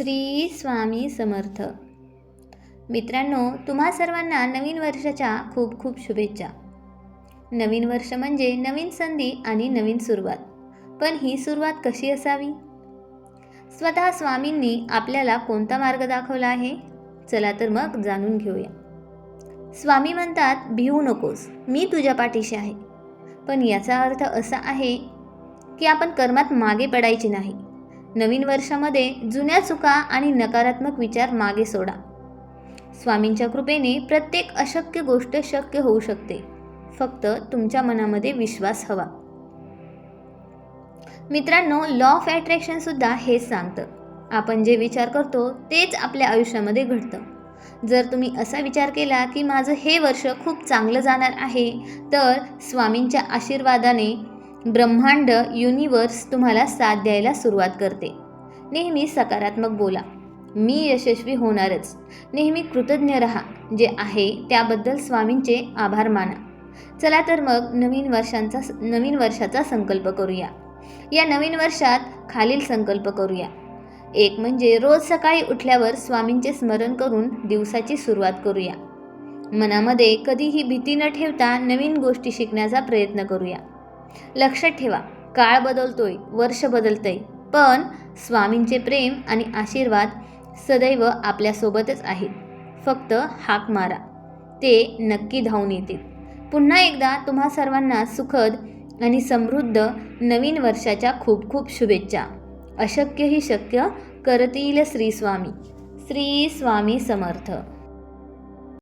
श्री स्वामी समर्थ. मित्रांनो, तुम्हा सर्वांना नवीन वर्षाच्या खूप खूप शुभेच्छा. नवीन वर्ष म्हणजे नवीन संधी आणि नवीन सुरुवात. पण ही सुरुवात कशी असावी? स्वतः स्वामींनी आपल्याला कोणता मार्ग दाखवला आहे? चला तर मग जाणून घेऊया. स्वामी म्हणतात, भिवू नकोस, मी तुझ्या पाठीशी आहे. पण याचा अर्थ असा आहे की आपण कर्मात मागे पडायचे नाही. नवीन वर्षामध्ये जुन्या चुका आणि नकारात्मक विचार मागे सोडा. स्वामींच्या कृपेने प्रत्येक अशक्य गोष्ट शक्य होऊ शकते. फक्त तुमच्या मनामध्ये विश्वास हवा. मित्रांनो, लॉ ऑफ अट्रॅक्शन सुद्धा हेच सांगतं. आपण जे विचार करतो तेच आपल्या आयुष्यामध्ये घडतं. जर तुम्ही असा विचार केला की माझं हे वर्ष खूप चांगलं जाणार आहे, तर स्वामींच्या आशीर्वादाने ब्रह्मांड, युनिवर्स तुम्हाला साथ द्यायला सुरुवात करते. नेहमी सकारात्मक बोला, मी यशस्वी होणारच. नेहमी कृतज्ञ रहा. जे आहे त्याबद्दल स्वामींचे आभार माना. चला तर मग नवीन वर्षाचा संकल्प करूया. या नवीन वर्षात खालील संकल्प करूया. एक म्हणजे रोज सकाळी उठल्यावर स्वामींचे स्मरण करून दिवसाची सुरुवात करूया. मनामध्ये कधीही भीती न ठेवता नवीन गोष्टी शिकण्याचा प्रयत्न करूया. लक्षात ठेवा, काळ बदलतोय, वर्ष बदलतंय, पण स्वामींचे प्रेम आणि आशीर्वाद सदैव आपल्यासोबतच आहेत. फक्त हाक मारा, ते नक्की धावून येतील. पुन्हा एकदा तुम्हा सर्वांना सुखद आणि समृद्ध नवीन वर्षाच्या खूप खूप शुभेच्छा. अशक्य ही शक्य करतील श्री स्वामी. श्री स्वामी समर्थ.